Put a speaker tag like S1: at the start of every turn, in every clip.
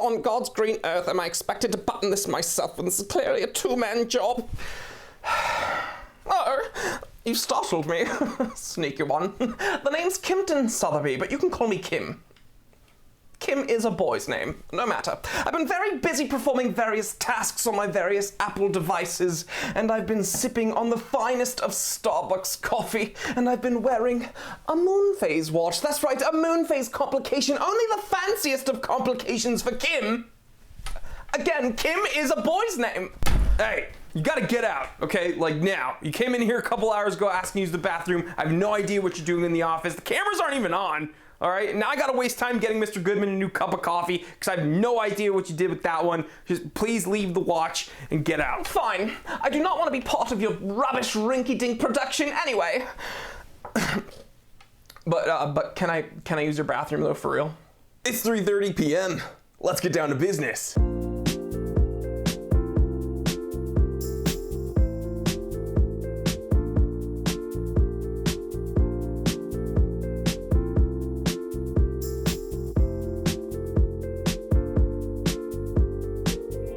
S1: on God's green earth am I expected to button this myself when this is clearly a two-man job? Oh, you startled me. Sneaky one. The name's Kimpton Sotheby, but you can call me Kim. Kim is a boy's name, no matter. I've been very busy performing various tasks on my various Apple devices, and I've been sipping on the finest of Starbucks coffee, and I've been wearing a Moonphase watch. That's right, a Moonphase complication, only the fanciest of complications for Kim. Again, Kim is a boy's name. Hey, you gotta get out, okay? Like now. You came in here a couple hours ago asking to use the bathroom. I have no idea what you're doing in the office. The cameras aren't even on. All right, now I gotta waste time getting Mr. Goodman a new cup of coffee because I have no idea what you did with that one. Just please leave the watch and get out. Fine. I do not want to be part of your rubbish rinky-dink production anyway. But can I use your bathroom though, for real?
S2: It's 3:30 p.m. Let's get down to business.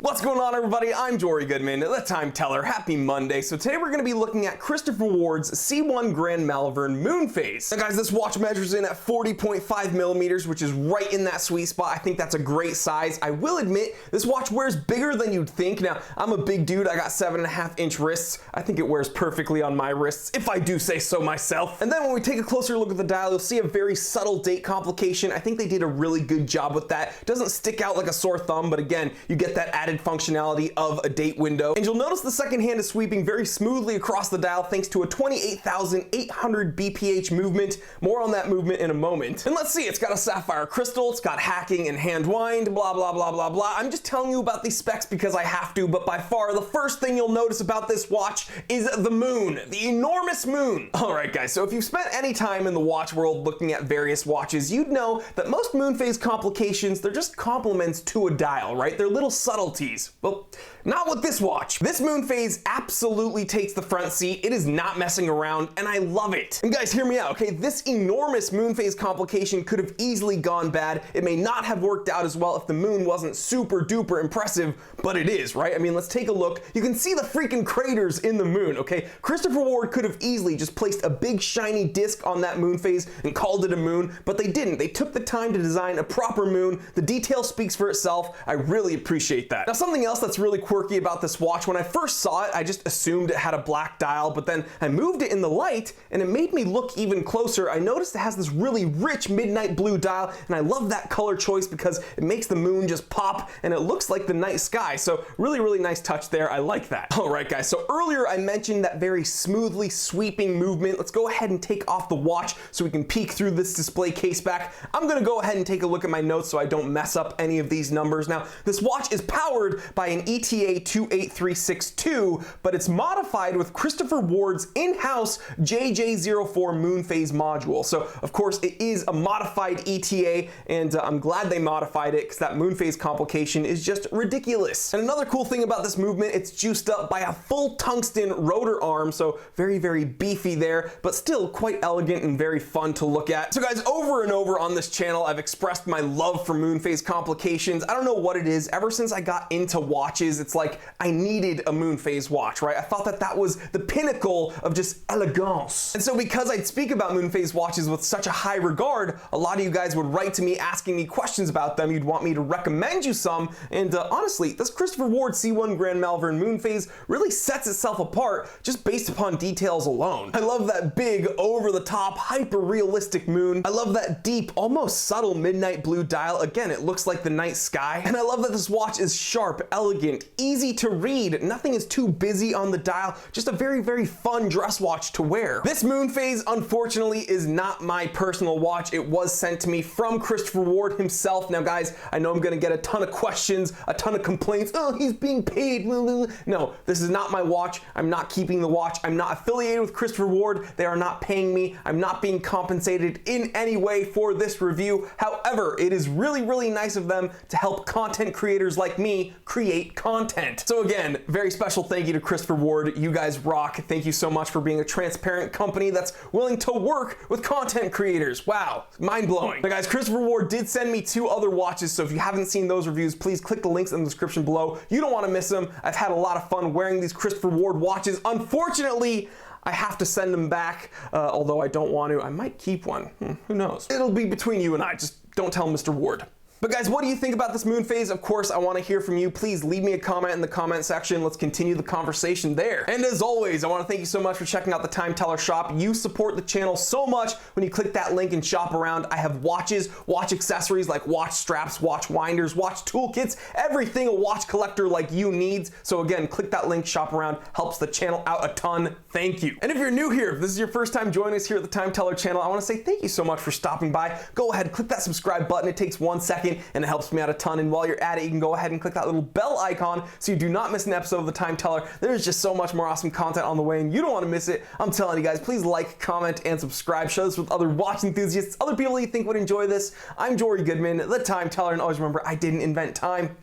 S2: What's going on, everybody? I'm Jory Goodman, the Time Teller. Happy Monday. So today we're going to be looking at Christopher Ward's C1 Grand Malvern Moonphase. Now guys, this watch measures in at 40.5 millimeters, which is right in that sweet spot. I think that's a great size. I will admit, this watch wears bigger than you'd think. Now, I'm a big dude. I got 7.5-inch wrists. I think it wears perfectly on my wrists, if I do say so myself. And then when we take a closer look at the dial, you'll see a very subtle date complication. I think they did a really good job with that. It doesn't stick out like a sore thumb, but again, you get that added functionality of a date window. And you'll notice the second hand is sweeping very smoothly across the dial thanks to a 28,800 BPH movement. More on that movement in a moment. And let's see, it's got a sapphire crystal, it's got hacking and hand wind, blah, blah, blah, blah, blah. I'm just telling you about these specs because I have to, but by far the first thing you'll notice about this watch is the moon, the enormous moon. All right, guys, so if you've spent any time in the watch world looking at various watches, you'd know that most Moonphase complications, they're just complements to a dial, right? They're little subtleties. Well, not with this watch. This Moonphase absolutely takes the front seat. It is not messing around, and I love it. And guys, hear me out, okay? This enormous Moonphase complication could have easily gone bad. It may not have worked out as well if the moon wasn't super duper impressive, but it is, right? I mean, let's take a look. You can see the freaking craters in the moon, okay? Christopher Ward could have easily just placed a big shiny disc on that Moonphase and called it a moon, but they didn't. They took the time to design a proper moon. The detail speaks for itself. I really appreciate that. Now, something else that's really quirky about this watch, when I first saw it, I just assumed it had a black dial, but then I moved it in the light and it made me look even closer. I noticed it has this really rich midnight blue dial, and I love that color choice because it makes the moon just pop and it looks like the night sky. So really, really nice touch there. I like that. All right, guys. So earlier I mentioned that very smoothly sweeping movement. Let's go ahead and take off the watch so we can peek through this display case back. I'm going to go ahead and take a look at my notes so I don't mess up any of these numbers. Now, this watch is powered by an ETA 28362, but it's modified with Christopher Ward's in-house JJ04 Moonphase module. So of course it is a modified ETA, and I'm glad they modified it because that Moonphase complication is just ridiculous. And another cool thing about this movement, it's juiced up by a full tungsten rotor arm, so very, very beefy there, but still quite elegant and very fun to look at. So guys, over and over on this channel, I've expressed my love for Moonphase complications. I don't know what it is. Ever since I got into watches, it's like I needed a Moonphase watch, right? I thought that that was the pinnacle of just elegance. And so because I'd speak about Moonphase watches with such a high regard, a lot of you guys would write to me asking me questions about them. You'd want me to recommend you some. And honestly, this Christopher Ward C1 Grand Malvern Moonphase really sets itself apart just based upon details alone. I love that big, over-the-top, hyper-realistic moon. I love that deep, almost subtle midnight blue dial. Again, it looks like the night sky. And I love that this watch is sharp, elegant, easy to read. Nothing is too busy on the dial. Just a very, very fun dress watch to wear. This Moonphase, unfortunately, is not my personal watch. It was sent to me from Christopher Ward himself. Now, guys, I know I'm gonna get a ton of questions, a ton of complaints. Oh, he's being paid. No, this is not my watch. I'm not keeping the watch. I'm not affiliated with Christopher Ward. They are not paying me. I'm not being compensated in any way for this review. However, it is really, really nice of them to help content creators like me create content. So again, very special thank you to Christopher Ward. You guys rock. Thank you so much for being a transparent company that's willing to work with content creators. Wow, mind-blowing. Now guys, Christopher Ward did send me 2 other watches, so if you haven't seen those reviews, please click the links in the description below. You don't want to miss them. I've had a lot of fun wearing these Christopher Ward watches. Unfortunately, I have to send them back, although I don't want to. I might keep one. Who knows? It'll be between you and I. Just don't tell Mr. Ward. But guys, what do you think about this Moonphase? Of course, I want to hear from you. Please leave me a comment in the comment section. Let's continue the conversation there. And as always, I want to thank you so much for checking out the Time Teller shop. You support the channel so much when you click that link and shop around. I have watches, watch accessories like watch straps, watch winders, watch toolkits, everything a watch collector like you needs. So again, click that link, shop around, helps the channel out a ton. Thank you. And if you're new here, if this is your first time joining us here at the Time Teller channel, I want to say thank you so much for stopping by. Go ahead, click that subscribe button. It takes 1 second. And it helps me out a ton. And while you're at it, you can go ahead and click that little bell icon so you do not miss an episode of the Time Teller. There's just so much more awesome content on the way, and you don't want to miss it. I'm telling you guys, please like, comment, and subscribe. Share this with other watch enthusiasts, other people you think would enjoy this. I'm Jory Goodman, the Time Teller, and always remember, I didn't invent time.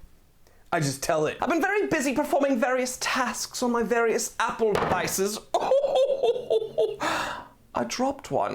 S2: I just tell it.
S1: I've been very busy performing various tasks on my various Apple devices. I dropped one.